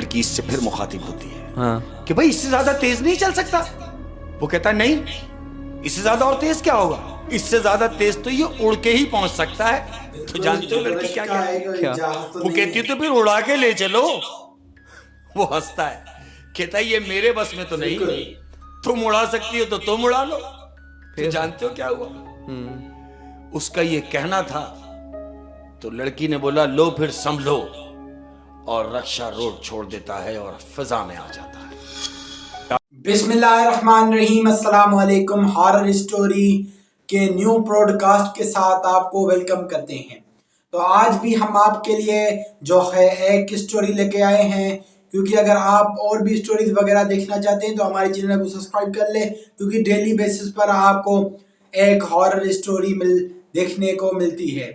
लड़की इससे फिर मुखातिब होती है हाँ। कि भाई इससे ज्यादा तेज नहीं चल सकता। वो कहता है नहीं, इससे ज्यादा और तेज क्या होगा, इससे ज्यादा तेज तो ये उड़ के ही पहुंच सकता है। तो जानते हो लड़की क्या कहती है? वो कहती है तो फिर उड़ा के ले चलो। वो हंसता है, कहता है ये मेरे बस में तो नहीं, तुम उड़ा सकती हो तो तुम उड़ा लो। फिर जानते हो क्या हुआ? उसका ये कहना था तो लड़की ने बोला लो फिर संभलो, और रक्षा रोड छोड़ देता है और फिजा में आ जाता है। बिस्मिल्लाहिर्रहमानिर्रहीम, अस्सलाम वालेकुम। हॉरर स्टोरी के न्यू पॉडकास्ट के साथ आपको वेलकम करते हैं। तो आज भी हम आपके लिए जो है एक स्टोरी लेके आए हैं, क्योंकि अगर आप और भी स्टोरीज वगैरह देखना चाहते हैं तो हमारे चैनल को सब्सक्राइब कर ले, क्योंकि डेली बेसिस पर आपको एक हॉरर स्टोरी देखने को मिलती है।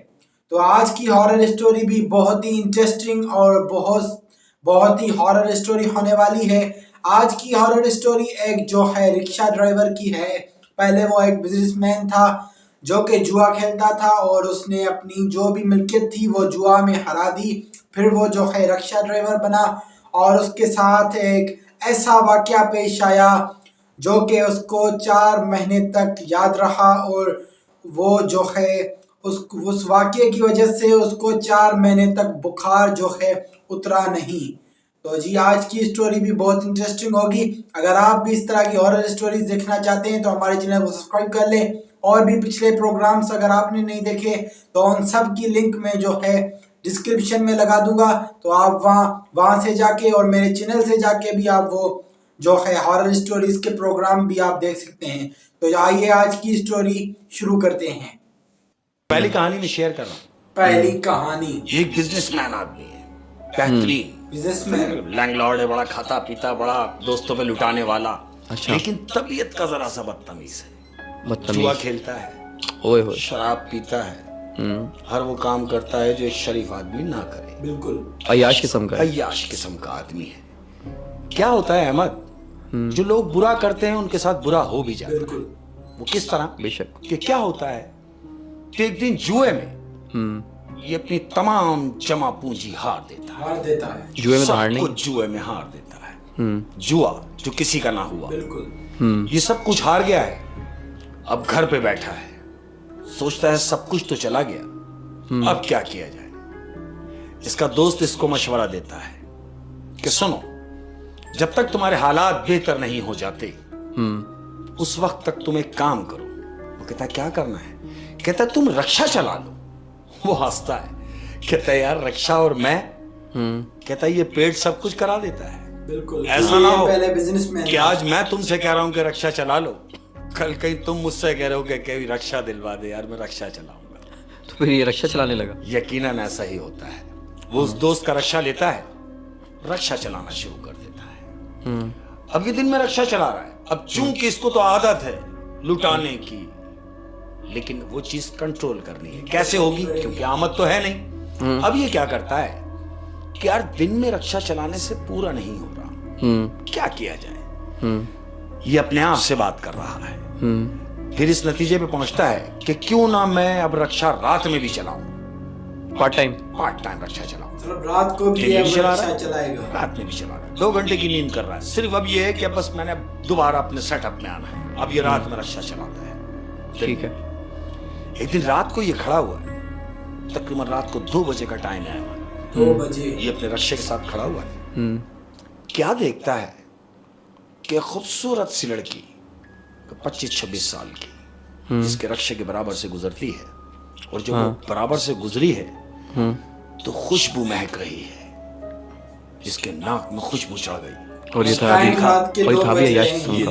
तो आज की हॉरर स्टोरी भी बहुत ही इंटरेस्टिंग और बहुत ही हॉरर स्टोरी होने वाली है। आज की हॉरर स्टोरी एक जो है रिक्शा ड्राइवर की है। पहले वो एक बिजनेसमैन था जो कि जुआ खेलता था और उसने अपनी जो भी मिल्कियत थी वो जुआ में हरा दी। फिर वो जो है रिक्शा ड्राइवर बना और उसके साथ एक ऐसा वाकया पेश आया जो कि उसको 4 महीने तक याद रहा, और वो जो है उस वाकये की वजह से उसको 4 महीने तक बुखार जो है उतरा नहीं। तो जी आज की स्टोरी भी बहुत इंटरेस्टिंग होगी। अगर आप भी इस तरह की हॉरर स्टोरीज देखना चाहते हैं तो हमारे चैनल को सब्सक्राइब कर लें, और भी पिछले प्रोग्राम्स अगर आपने नहीं देखे तो उन सब की लिंक में जो है डिस्क्रिप्शन में लगा दूंगा, तो आप वहाँ से जाके और मेरे चैनल से जाके भी आप वो जो है हॉरर स्टोरीज के प्रोग्राम भी आप देख सकते हैं। तो आइए आज की स्टोरी शुरू करते हैं। पहली कहानी में शेयर कर रहा हूँ। पहली कहानी। एक बिजनेसमैन आदमी है, बेहतरीन बिजनेसमैन, लैंडलॉर्ड है, बड़ा खाता पीता, बड़ा दोस्तों पे लुटाने वाला। अच्छा। लेकिन तबीयत का जरा सा बदतमीज है। जुआ खेलता है, ओए होए, शराब पीता है, हर वो काम करता है जो एक शरीफ आदमी ना करे। बिल्कुल अय्याश किस्म का है। अय्याश किस्म का आदमी है। क्या होता है अहमद, जो लोग बुरा करते हैं उनके साथ बुरा हो भी जाता है। वो किस तरह? बेशक। कि क्या होता है कि एक दिन जुए में ये अपनी तमाम जमा पूंजी हार देता है। जुए में तो हार नहीं, जुए में हार देता है। जुआ जो किसी का ना हुआ, बिल्कुल। ये सब कुछ हार गया है। अब घर पे बैठा है, सोचता है सब कुछ तो चला गया, अब क्या किया जाए। इसका दोस्त इसको मशवरा देता है कि सुनो, जब तक तुम्हारे हालात बेहतर नहीं हो जाते उस वक्त तक तुम एक काम करो। वो कहता क्या करना है? कहता तुम रक्षा चला लो। वो हंसता है, कहता है यार रक्षा और मैं? कहता है ये पेट सब कुछ करा देता है। बिल्कुल। ऐसा ना हो पहले बिजनेसमैन कि आज मैं तुमसे कह रहा हूं कि रक्षा चला लो, कल कहीं तुम मुझसे कह रहे हो कि रक्षा दिलवा दे यार, मैं रक्षा चलाऊंगा। तो फिर ये रक्षा चलाने लगा। यकीनन ऐसा ही होता है। वो उस दोस्त का रक्षा लेता है, रक्षा चलाना शुरू कर देता है। अब ये दिन में रक्षा चला रहा है। अब चूंकि इसको तो आदत है लुटाने की, लेकिन वो चीज कंट्रोल करनी है। कैसे होगी? क्योंकि आमद तो है नहीं। अब ये क्या करता है कि यार दिन में रक्षा चलाने से पूरा नहीं हो रहा, क्या किया जाए। ये अपने आप से बात कर रहा है। फिर इस नतीजे पे पहुंचता है कि क्यों ना मैं अब रक्षा रात में भी चलाऊं, पार्ट टाइम रक्षा चलाऊं। मतलब रात को भी रक्षा चलाएगा, रात में भी चला रहा है। 2 घंटे की नींद कर रहा है। सिर्फ अब ये है कि बस मैंने दोबारा अपने सेटअप में आना है। अब ये रात में रक्षा चलाता है। ठीक है। एक दिन रात को ये खड़ा हुआ है, तकरीबन रात को 2 बजे का टाइम है। 2 बजे ये अपने रक्षे के साथ खड़ा हुआ है। क्या देखता है कि खूबसूरत सी लड़की 25-26 साल की, जिसके रक्षे के बराबर से गुजरती है, और जब वो बराबर से गुजरी है तो खुशबू महक रही है, जिसके नाक में खुशबू चढ़ गई। और ये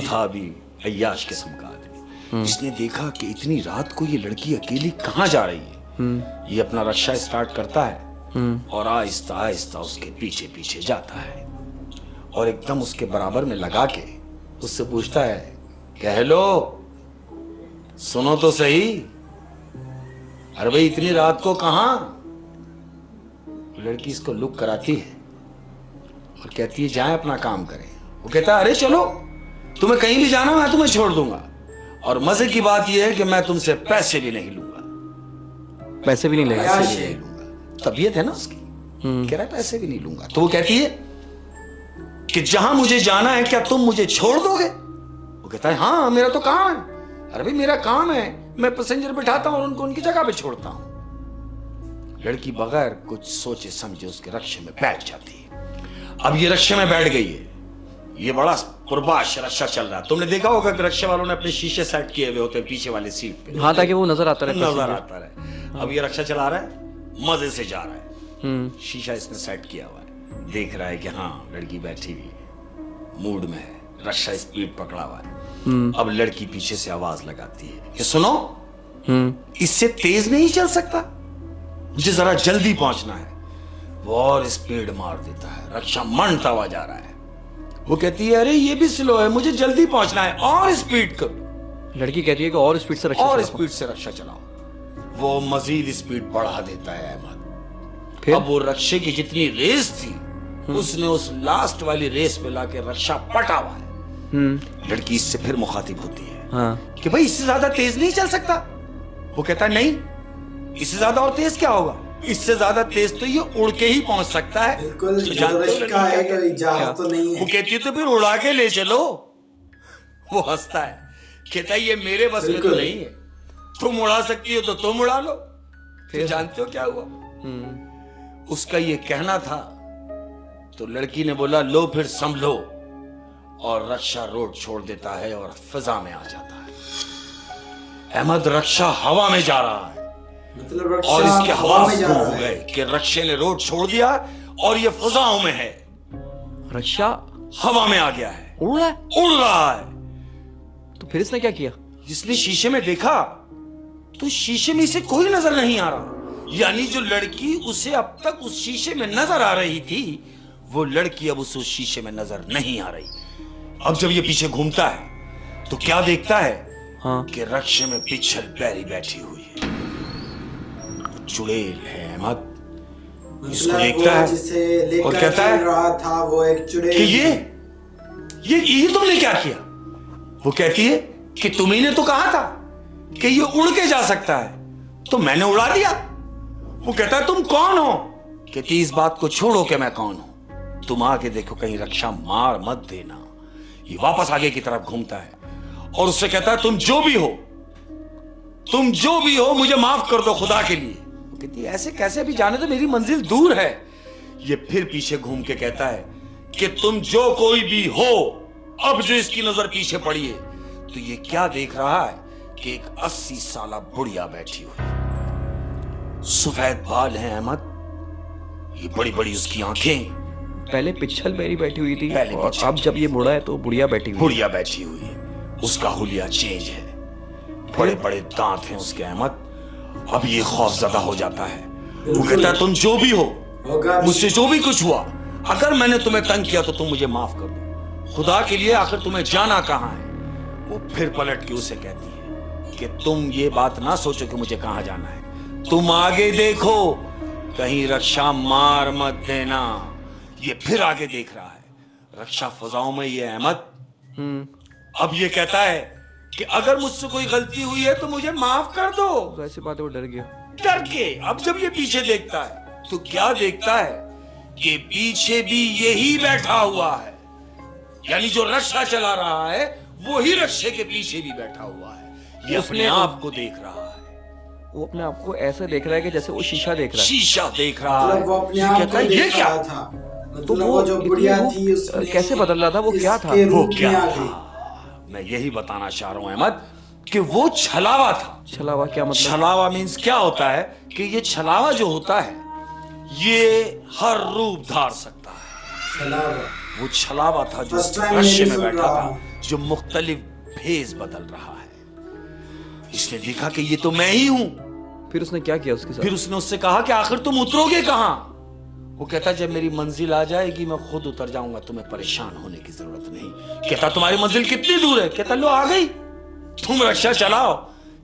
था भी अय्याश किस्म का आदमी, जिसने देखा कि इतनी रात को ये लड़की अकेली कहाँ जा रही है। ये अपना रक्षा स्टार्ट करता है और आहिस्ता आहिस्ता उसके पीछे पीछे जाता है, और एकदम उसके बराबर में लगा के उससे पूछता है कि हेलो, सुनो तो सही, अरे भाई इतनी रात को कहाँ? लड़की इसको लुक कराती है और कहती है जाएं अपना काम करें। वो कहता है अरे चलो, तुम्हें कहीं भी जाना मैं तुम्हें छोड़ दूंगा, और मजे की बात यह है कि मैं तुमसे पैसे भी नहीं लूंगा। पैसे भी नहीं लेगा। तबीयत है ना उसकी, कह रहा है पैसे भी नहीं लूंगा। तो वो कहती है कि जहां मुझे जाना है क्या तुम मुझे छोड़ दोगे? वो कहता है हाँ मेरा तो काम है। अरे भाई मेरा काम है, मैं पैसेंजर बिठाता हूं और उनको उनकी जगह पे छोड़ता हूं। लड़की बगैर कुछ सोचे समझे उसके रक्शे में बैठ जाती है। अब ये रक्शे में बैठ गई है, ये बड़ा पुरबाश रक्षा चल रहा है। तुमने देखा होगा कि रक्षा वालों ने अपने शीशे सेट किए हुए होते हैं पीछे वाले सीट पे, हाँ, ताकि वो नजर आता रहे, नजर आता रहे। अब ये रक्षा चला रहा है, मजे से जा रहा है, शीशा इसने सेट किया हुआ है, देख रहा है कि हाँ लड़की बैठी हुई है, मूड में है, रक्षा स्पीड पकड़ा हुआ है। अब लड़की पीछे से आवाज लगाती है कि सुनो, इससे तेज नहीं चल सकता, मुझे जरा जल्दी पहुंचना है। वो और स्पीड मार देता है, रक्षा मंडता हुआ जा रहा है। वो कहती है अरे ये भी स्लो है, मुझे जल्दी पहुंचना है, और स्पीड करो। लड़की कहती है कि और स्पीड से रक्षा और चलाओ। स्पीड से रक्षा चलाओ। वो मजीद स्पीड बढ़ा देता है अहमद। फिर अब वो रक्षे की जितनी रेस थी उसने उस लास्ट वाली रेस में लाके रक्षा पटा हुआ है। लड़की इससे फिर मुखातिब होती है हाँ। कि भाई इससे ज्यादा तेज नहीं चल सकता। वो कहता है नहीं, इससे ज्यादा और तेज क्या होगा, इससे ज्यादा तेज तो ये उड़ के ही पहुंच सकता है। बिल्कुल, तो जानते हो रश्का है तो जहाज तो नहीं वो है। कहती है तो फिर उड़ा के ले चलो। वो हंसता है, कहता है ये मेरे बस में तो बिल्कुल। नहीं है, तुम उड़ा सकती हो तो तुम उड़ा लो। फिर जानते हो क्या हुआ, उसका ये कहना था तो लड़की ने बोला लो फिर संभलो, और रक्षा रोड छोड़ देता है और फिजा में आ जाता है। अहमद रक्षा हवा में जा रहा है मतलब और रक्षा इसके हवा में हवास जा गुम रहा हो है। गए कि रक्षे ने रोड छोड़ दिया और ये फिजाओं में है, रक्षा हवा में आ गया है, उड़ रहा है। उड़ रहा है। तो फिर इसने क्या किया? इसने शीशे में देखा तो शीशे में इसे कोई नजर नहीं आ रहा, यानी जो लड़की उसे अब तक उस शीशे में नजर आ रही थी वो लड़की अब उस शीशे में नजर नहीं आ रही। अब जब ये पीछे घूमता है तो क्या देखता है हाँ। कि रक्षे में पिछल पैरी बैठी हुई है, चुड़ैल है अहमद। इसको मतलब देखता वो है जिसे और लेकर कहता है चल रहा था वो एक चुड़ैल कि थी। ये तुमने क्या किया? वो कहती है कि तुम्ही ने तो कहा था कि ये उड़ के जा सकता है, तो मैंने उड़ा दिया। वो कहता है तुम कौन हो? कहती इस बात को छोड़ो कि मैं कौन हूं, तुम आगे देखो कहीं रक्षा मार मत देना। ये वापस आगे की तरफ घूमता है और उससे कहता है तुम जो भी हो मुझे माफ कर दो खुदा के लिए। वो कहती है ऐसे कैसे, भी जाने तो मेरी मंजिल दूर है। ये फिर पीछे घूम के कहता है कि तुम जो कोई भी हो, अब जो इसकी नजर पीछे पड़ी है तो ये क्या देख रहा है कि एक 80 साला बुढ़िया बैठी हुई, सफेद बाल हैं अहमद, ये बड़ी बड़ी उसकी आंखें, पहले पिछल पैरी बैठी हुई थी पहले और पिछल। अब जब ये बुढ़ा है तो बुढ़िया बैठी हुई है। बुढ़िया बैठी हुई है, उसका हुलिया चेंज है, बड़े बड़े दांत हैं उसके अहमद। अब ये खौफजदा हो जाता है। वो कहता है तुम जो भी हो, होगा भी। मुझसे जो भी कुछ हुआ, अगर मैंने तुम्हें तंग किया तो तुम मुझे माफ कर दो, खुदा के लिए आखिर तुम्हें जाना कहां है? वो फिर पलट के उसे कहती है कि तुम ये बात ना सोचो कि मुझे कहां जाना है, तुम आगे देखो कहीं रक्षा मार मत देना। ये फिर आगे देख रहा है, रक्षा फजाओं में ये अहमद। अब ये कहता है कि अगर मुझसे कोई गलती हुई है तो मुझे माफ कर दो। तो ऐसी बात है, वो डर गया। डर के अब जब ये पीछे देखता है तो क्या देखता है कि पीछे भी यही बैठा हुआ है, यानी जो रक्षा चला रहा है वो ही रक्षे के पीछे भी बैठा हुआ है। ये अपने आप को देख रहा है, वो अपने आप को ऐसे देख रहा है कि जैसे वो शीशा देख रहा है। शीशा देख रहा मतलब है। वो अपने ये आप कहता को है ये देख क्या? रहा था। तो मतलब वो वो जो बुढ़िया वो थी उसने कैसे बदल रहा था? वो क्या था? इसके वो रूप क्या में आ था? गई। मैं यही बताना चाह रहा हूं अहमद कि वो छलावा था। छलावा क्या मतलब? छलावा मीन्स क्या होता है कि ये छलावा जो होता है ये हर रूप धार सकता है। छलावा। वो छलावा था जो First time रश्य मैंने में सुन बैठा रहा था, हूं। जो मुख्तलिफ भेस बदल रहा है। इसने देखा कि ये तो मैं ही हूं। फिर उसने क्या किया उसके साथ? फिर उसने उससे कहा कि आखिर तुम उतरोगे कहां? वो कहता जब मेरी मंजिल आ जाएगी मैं खुद उतर जाऊंगा, तुम्हें परेशान होने की जरूरत नहीं। कहता तुम्हारी मंजिल कितनी दूर है? कहता लो आ गई, तुम रक्षा चलाओ,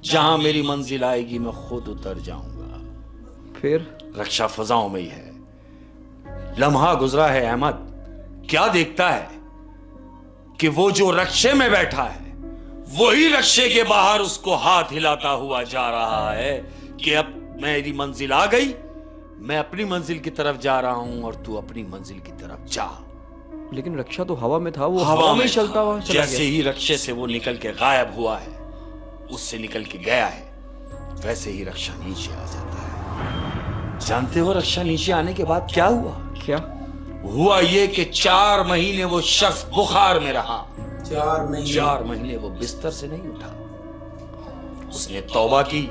जहां मेरी मंजिल आएगी मैं खुद उतर जाऊंगा। फिर रक्षा फजाओं में ही है। लम्हा गुजरा है अहमद, क्या देखता है कि वो जो रक्षे में बैठा है वही रक्षे के बाहर उसको हाथ हिलाता हुआ जा रहा है कि अब मेरी मंजिल आ गई, मैं अपनी मंजिल की तरफ जा रहा हूं और तू अपनी मंजिल की तरफ जा। लेकिन रक्षा तो हवा में था, वो हवा में में चलता हुआ चला जैसे गया। ही रक्षे से वो निकल के गायब हुआ है, उससे निकल के गया है, वैसे ही रक्षा नीचे आ जाता है। जानते हो रक्षा नीचे आने के बाद क्या हुआ? क्या हुआ ये कि 4 महीने वो शख्स बुखार में रहा। 4 महीने वो बिस्तर से नहीं उठा। उसने तौबा की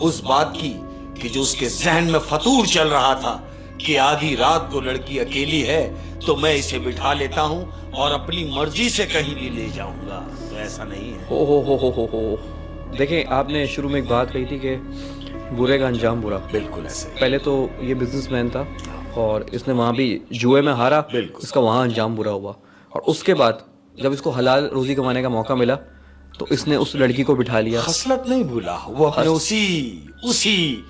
उस बात की कि जो उसके जहन में फतूर चल रहा था कि आधी रात को लड़की अकेली है तो मैं इसे बिठा लेता हूं और अपनी मर्जी से कहीं भी ले जाऊंगा। तो ऐसा नहीं है। हो। देखें, आपने शुरू में एक बात कही थी कि बुरे का अंजाम बुरा। बिल्कुल ऐसे। पहले तो ये बिजनेसमैन था और इसने वहाँ भी जुए में हारा, बिल्कुल। इसका वहाँ अंजाम बुरा हुआ। और उसके बाद जब इसको हलाल रोजी कमाने का मौका मिला तो इसने उस लड़की को बिठा लिया। खसलत नहीं भूला, वो अपने उसी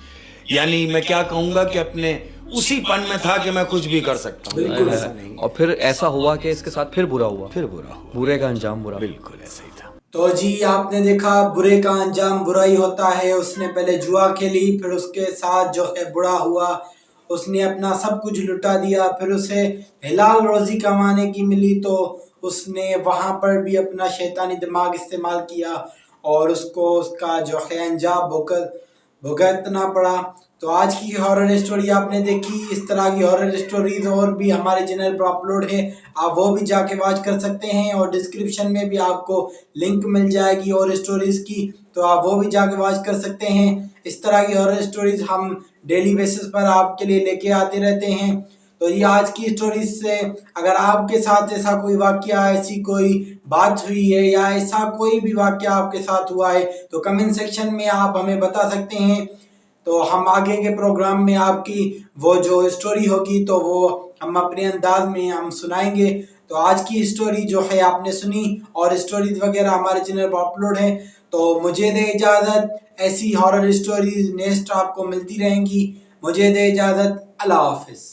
यानी मैं क्या कहूंगा कि अपने उसी पन में था कि मैं कुछ भी कर सकता हूँ। बिल्कुल ऐसा नहीं। और फिर ऐसा हुआ कि इसके साथ फिर बुरा हुआ, फिर बुरा हुआ। बुरे का अंजाम बुरा। बिल्कुल ऐसा ही था। तो जी आपने देखा बुरे का अंजाम बुरा ही होता है। उसने पहले जुआ खेली, फिर उसके साथ जो है बुरा हुआ। उसने अपना सब कुछ लुटा दिया, फिर उसे हलाल रोजी कमाने की मिली तो उसने वहां पर भी अपना शैतानी दिमाग इस्तेमाल किया और उसको उसका जो है अंजाम भुगतना पड़ा। तो आज की हॉरर स्टोरी आपने देखी। इस तरह की हॉरर स्टोरीज और भी हमारे चैनल पर अपलोड है, आप वो भी जाके वॉच कर सकते हैं और डिस्क्रिप्शन में भी आपको लिंक मिल जाएगी और स्टोरीज की, तो आप वो भी जाके वॉच कर सकते हैं। इस तरह की हॉरर स्टोरीज हम डेली बेसिस पर आपके लिए लेके आते रहते हैं। तो ये आज की स्टोरीज से अगर आपके साथ ऐसा कोई वाकया, ऐसी कोई बात हुई है या ऐसा कोई भी वाकया आपके साथ हुआ है तो कमेंट सेक्शन में आप हमें बता सकते हैं। तो हम आगे के प्रोग्राम में आपकी वो जो स्टोरी होगी तो वो हम अपने अंदाज में हम सुनाएंगे। तो आज की स्टोरी जो है आपने सुनी और स्टोरीज वगैरह हमारे चैनल पर अपलोड है। तो मुझे दे इजाज़त, ऐसी हॉरर स्टोरीज नेक्स्ट आपको मिलती रहेंगी। मुझे दे इजाज़त, अल्लाह हाफिज़।